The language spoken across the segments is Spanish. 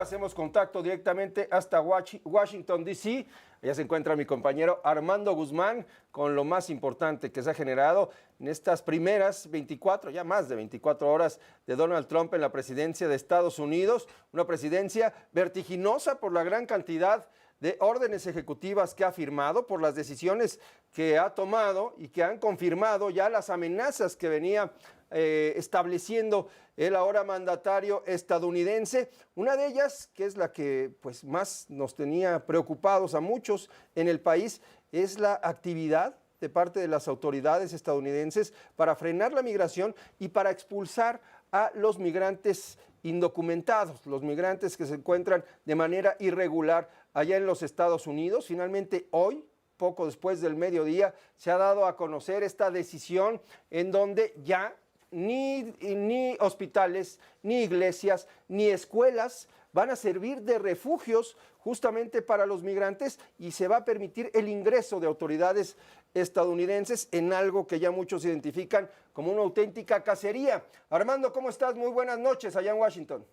Hacemos contacto directamente hasta Washington, D.C. Allá se encuentra mi compañero Armando Guzmán con lo más importante que se ha generado en estas primeras 24, ya más de 24 horas de Donald Trump en la presidencia de Estados Unidos. Una presidencia vertiginosa por la gran cantidad de órdenes ejecutivas que ha firmado, por las decisiones que ha tomado y que han confirmado ya las amenazas que venía estableciendo el ahora mandatario estadounidense. Una de ellas, que es la que pues más nos tenía preocupados a muchos en el país, es la actividad de parte de las autoridades estadounidenses para frenar la migración y para expulsar a los migrantes indocumentados, los migrantes que se encuentran de manera irregular allá en los Estados Unidos. Finalmente hoy, poco después del mediodía, se ha dado a conocer esta decisión en donde ya ni hospitales, ni iglesias, ni escuelas van a servir de refugios justamente para los migrantes y se va a permitir el ingreso de autoridades estadounidenses en algo que ya muchos identifican como una auténtica cacería. Armando, ¿cómo estás? Muy buenas noches allá en Washington.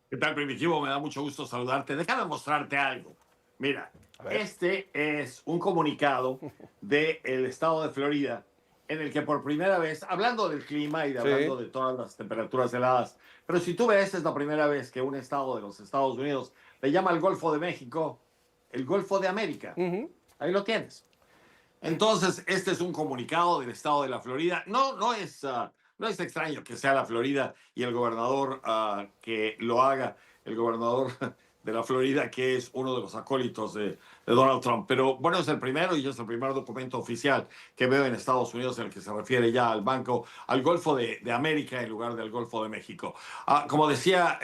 ¿Qué tal, Primitivo? Me da mucho gusto saludarte. Déjame mostrarte algo. Mira, este es un comunicado del estado de Florida en el que por primera vez, hablando del clima y hablando de todas las temperaturas heladas, pero si tú ves, es la primera vez que un estado de los Estados Unidos le llama al Golfo de México el Golfo de América. Ahí lo tienes. Entonces, este es un comunicado del estado de la Florida. No es extraño que sea la Florida y el gobernador que lo haga, el gobernador de la Florida, que es uno de los acólitos de Donald Trump. Pero bueno, es el primero y es el primer documento oficial que veo en Estados Unidos en el que se refiere ya al Golfo de América en lugar del Golfo de México. Como decía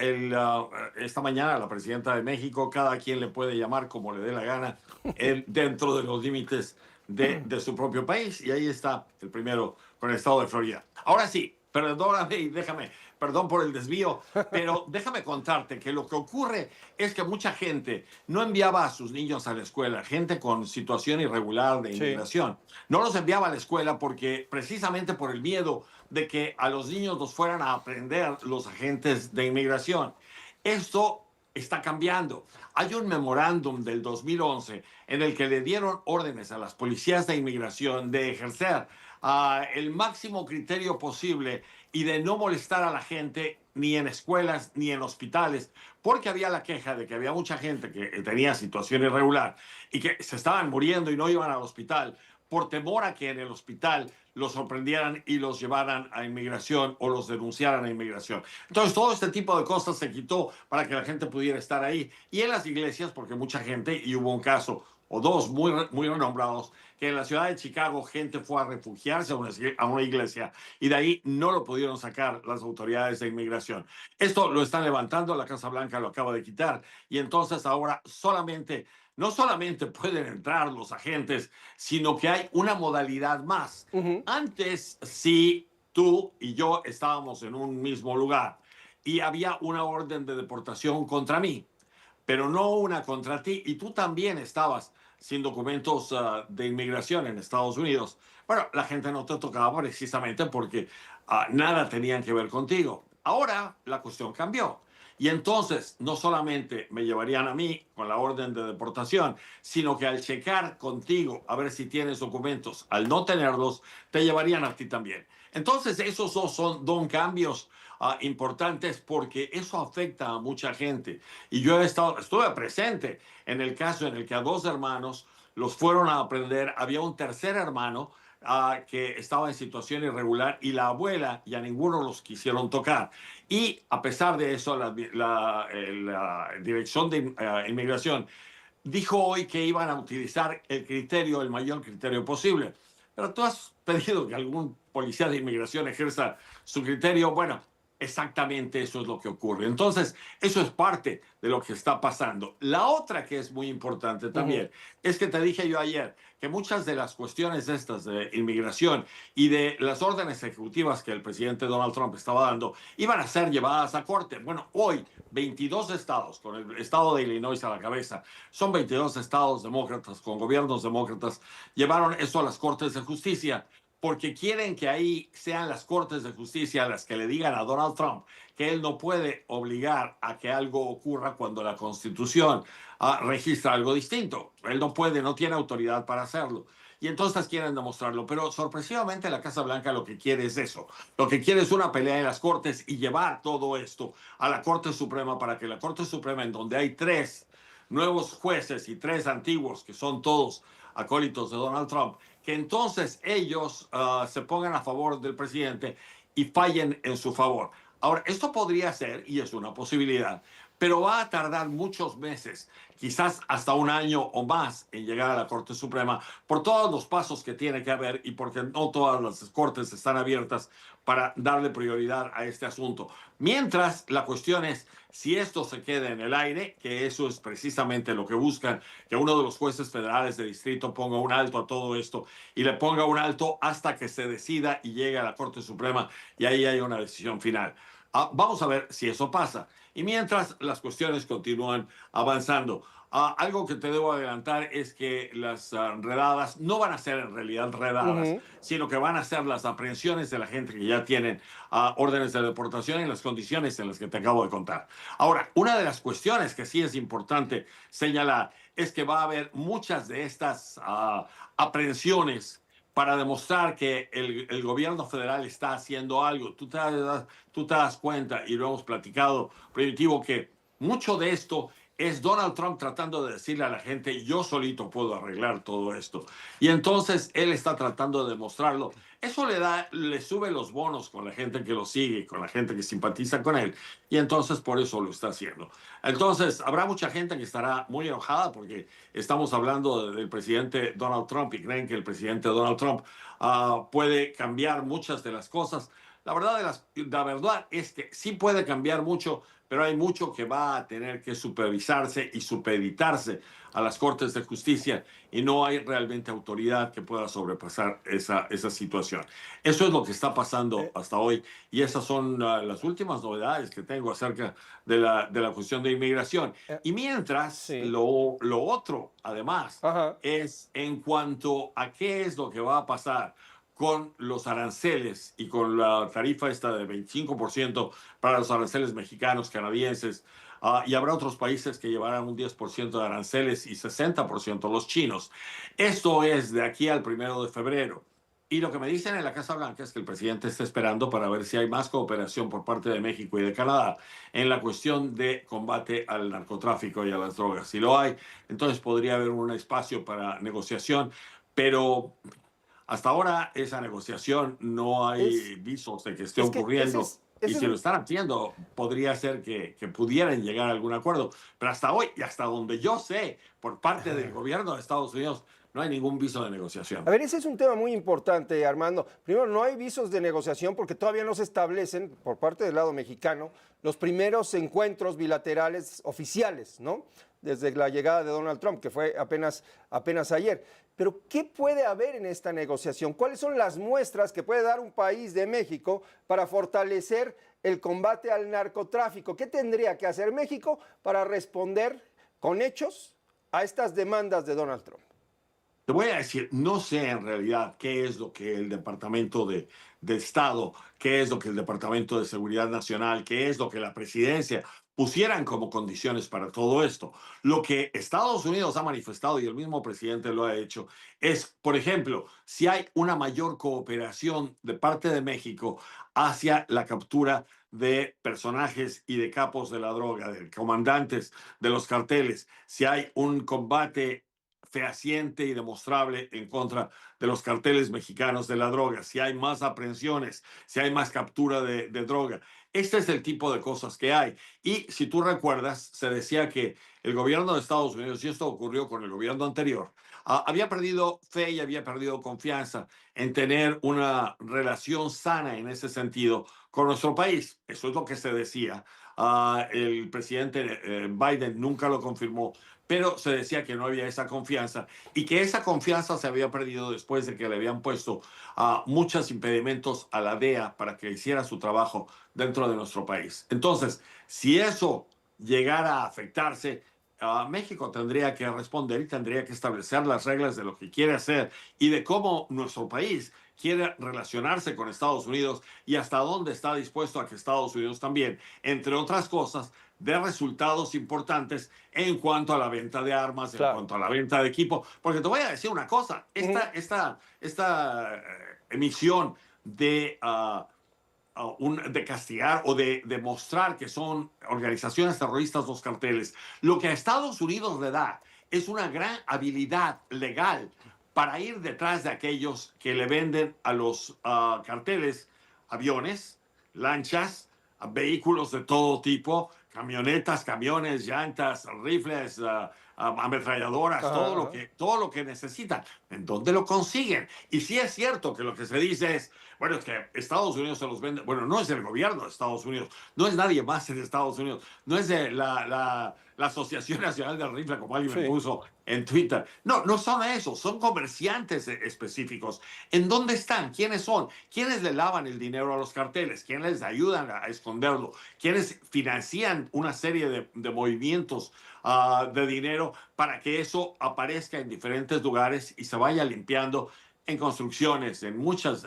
esta mañana la presidenta de México, cada quien le puede llamar como le dé la gana dentro de los límites de su propio país, y ahí está el primero con el estado de Florida. Ahora sí, perdóname y perdón por el desvío, pero déjame contarte que lo que ocurre es que mucha gente no enviaba a sus niños a la escuela, gente con situación irregular de inmigración. No los enviaba a la escuela porque precisamente por el miedo de que a los niños los fueran a aprender los agentes de inmigración. Esto está cambiando. Hay un memorándum del 2011 en el que le dieron órdenes a las policías de inmigración de ejercer el máximo criterio posible y de no molestar a la gente ni en escuelas ni en hospitales, porque había la queja de que había mucha gente que tenía situación irregular y que se estaban muriendo y no iban al hospital por temor a que en el hospital los sorprendieran y los llevaran a inmigración o los denunciaran a inmigración. Entonces, todo este tipo de cosas se quitó para que la gente pudiera estar ahí. Y en las iglesias, porque mucha gente, y hubo un caso o dos muy renombrados, que en la ciudad de Chicago gente fue a refugiarse a una iglesia y de ahí no lo pudieron sacar las autoridades de inmigración. Esto lo están levantando, la Casa Blanca lo acaba de quitar y entonces ahora no solamente pueden entrar los agentes, sino que hay una modalidad más. Antes, si tú y yo estábamos en un mismo lugar y había una orden de deportación contra mí, pero no una contra ti, y tú también estabas sin documentos de inmigración en Estados Unidos, bueno, la gente no te tocaba precisamente porque nada tenían que ver contigo. Ahora la cuestión cambió. Y entonces no solamente me llevarían a mí con la orden de deportación, sino que al checar contigo a ver si tienes documentos, al no tenerlos, te llevarían a ti también. Entonces esos dos son cambios importantes porque eso afecta a mucha gente. Y yo estuve presente en el caso en el que a dos hermanos los fueron a aprender, había un tercer hermano que estaba en situación irregular y la abuela y a ninguno los quisieron tocar. Y a pesar de eso, la Dirección de Inmigración dijo hoy que iban a utilizar el mayor criterio posible. Pero tú has pedido que algún policía de inmigración ejerza su criterio. Bueno, exactamente eso es lo que ocurre. Entonces, eso es parte de lo que está pasando. La otra que es muy importante también es que te dije yo ayer que muchas de las cuestiones estas de inmigración y de las órdenes ejecutivas que el presidente Donald Trump estaba dando iban a ser llevadas a corte. Bueno, hoy 22 estados, con el estado de Illinois a la cabeza, son 22 estados demócratas con gobiernos demócratas, llevaron eso a las cortes de justicia porque quieren que ahí sean las Cortes de Justicia las que le digan a Donald Trump que él no puede obligar a que algo ocurra cuando la Constitución registra algo distinto. Él no puede, no tiene autoridad para hacerlo. Y entonces quieren demostrarlo. Pero sorpresivamente la Casa Blanca lo que quiere es eso. Lo que quiere es una pelea en las Cortes y llevar todo esto a la Corte Suprema para que la Corte Suprema, en donde hay 3 nuevos jueces y 3 antiguos, que son todos acólitos de Donald Trump, que entonces ellos se pongan a favor del presidente y fallen en su favor. Ahora, esto podría ser, y es una posibilidad, pero va a tardar muchos meses, quizás hasta un año o más en llegar a la Corte Suprema, por todos los pasos que tiene que haber y porque no todas las cortes están abiertas para darle prioridad a este asunto. Mientras, la cuestión es si esto se queda en el aire, que eso es precisamente lo que buscan, que uno de los jueces federales de distrito ponga un alto a todo esto y le ponga un alto hasta que se decida y llegue a la Corte Suprema y ahí hay una decisión final. Vamos a ver si eso pasa. Y mientras las cuestiones continúan avanzando. Algo que te debo adelantar es que las redadas no van a ser en realidad redadas, sino que van a ser las aprehensiones de la gente que ya tienen órdenes de deportación en las condiciones en las que te acabo de contar. Ahora, una de las cuestiones que sí es importante señalar es que va a haber muchas de estas aprehensiones para demostrar que el gobierno federal está haciendo algo. Tú te das cuenta, y lo hemos platicado, Primitivo, que mucho de esto es Donald Trump tratando de decirle a la gente, yo solito puedo arreglar todo esto. Y entonces él está tratando de demostrarlo. Eso le sube los bonos con la gente que lo sigue, con la gente que simpatiza con él. Y entonces por eso lo está haciendo. Entonces habrá mucha gente que estará muy enojada porque estamos hablando del presidente Donald Trump y creen que el presidente Donald Trump puede cambiar muchas de las cosas. La verdad es que sí puede cambiar mucho, pero hay mucho que va a tener que supervisarse y supeditarse a las Cortes de Justicia y no hay realmente autoridad que pueda sobrepasar esa situación. Eso es lo que está pasando hasta hoy y esas son las últimas novedades que tengo acerca de la cuestión de inmigración. Y mientras, Sí. lo otro, además, Ajá. es en cuanto a qué es lo que va a pasar con los aranceles y con la tarifa esta de 25% para los aranceles mexicanos, canadienses, y habrá otros países que llevarán un 10% de aranceles y 60% los chinos. Esto es de aquí al 1 de febrero. Y lo que me dicen en la Casa Blanca es que el presidente está esperando para ver si hay más cooperación por parte de México y de Canadá en la cuestión de combate al narcotráfico y a las drogas. Si lo hay, entonces podría haber un espacio para negociación, pero hasta ahora esa negociación no hay Es, visos de que esté es que ocurriendo. Y ese es si lo un... están haciendo, podría ser que pudieran llegar a algún acuerdo. Pero hasta hoy y hasta donde yo sé, por parte del gobierno de Estados Unidos, no hay ningún viso de A negociación. ver, ese es un tema muy importante, Armando. Primero, no hay visos de negociación porque todavía no se establecen, por parte del lado mexicano, los primeros encuentros bilaterales oficiales, ¿no? Desde la llegada de Donald Trump, que fue apenas ayer. Pero, ¿qué puede haber en esta negociación? ¿Cuáles son las muestras que puede dar un país de México para fortalecer el combate al narcotráfico? ¿Qué tendría que hacer México para responder con hechos a estas demandas de Donald Trump? Te voy a decir, no sé en realidad qué es lo que el Departamento de Estado, qué es lo que el Departamento de Seguridad Nacional, qué es lo que la presidencia pusieran como condiciones para todo esto. Lo que Estados Unidos ha manifestado y el mismo presidente lo ha hecho es, por ejemplo, si hay una mayor cooperación de parte de México hacia la captura de personajes y de capos de la droga, de comandantes de los carteles, si hay un combate fehaciente y demostrable en contra de los carteles mexicanos de la droga, si hay más aprehensiones, si hay más captura de droga. Este es el tipo de cosas que hay. Y si tú recuerdas, se decía que el gobierno de Estados Unidos, y esto ocurrió con el gobierno anterior, había perdido fe y había perdido confianza en tener una relación sana en ese sentido con nuestro país. Eso es lo que se decía. El presidente Biden nunca lo confirmó, pero se decía que no había esa confianza y que esa confianza se había perdido después de que le habían puesto muchos impedimentos a la DEA para que hiciera su trabajo dentro de nuestro país. Entonces, si eso llegara a afectarse, México tendría que responder y tendría que establecer las reglas de lo que quiere hacer y de cómo nuestro país quiere relacionarse con Estados Unidos y hasta dónde está dispuesto a que Estados Unidos también, entre otras cosas, dé resultados importantes en cuanto a la venta de armas, en cuanto a la venta de equipo. Porque te voy a decir una cosa, esta emisión de de castigar o de demostrar que son organizaciones terroristas los carteles, lo que a Estados Unidos le da es una gran habilidad legal para ir detrás de aquellos que le venden a los carteles aviones, lanchas, vehículos de todo tipo, camionetas, camiones, llantas, rifles, ametralladoras, todo lo que necesitan. ¿En dónde lo consiguen? Y sí es cierto que lo que se dice es, bueno, es que Estados Unidos se los vende. Bueno, no es el gobierno de Estados Unidos, no es nadie más en Estados Unidos, no es de la Asociación Nacional del Rifle, como alguien me puso en Twitter. No, no son esos, son comerciantes específicos. ¿En dónde están? ¿Quiénes son? ¿Quiénes le lavan el dinero a los carteles? ¿Quiénes les ayudan a esconderlo? ¿Quiénes financian una serie de movimientos de dinero para que eso aparezca en diferentes lugares y se vaya limpiando en construcciones, en muchos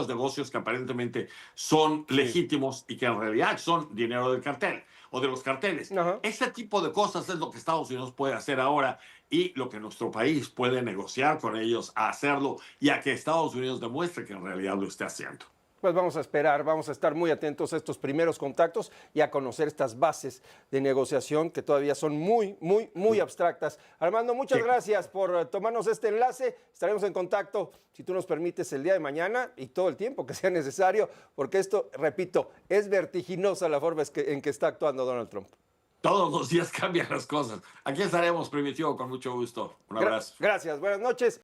negocios que aparentemente son legítimos y que en realidad son dinero del cartel o de los carteles? Ese tipo de cosas es lo que Estados Unidos puede hacer ahora y lo que nuestro país puede negociar con ellos a hacerlo y a que Estados Unidos demuestre que en realidad lo esté haciendo. Pues vamos a esperar, vamos a estar muy atentos a estos primeros contactos y a conocer estas bases de negociación que todavía son muy abstractas. Armando, muchas gracias por tomarnos este enlace. Estaremos en contacto, si tú nos permites, el día de mañana y todo el tiempo que sea necesario, porque esto, repito, es vertiginosa la forma en que está actuando Donald Trump. Todos los días cambian las cosas. Aquí estaremos, Primitivo, con mucho gusto. Un abrazo. Gracias, buenas noches.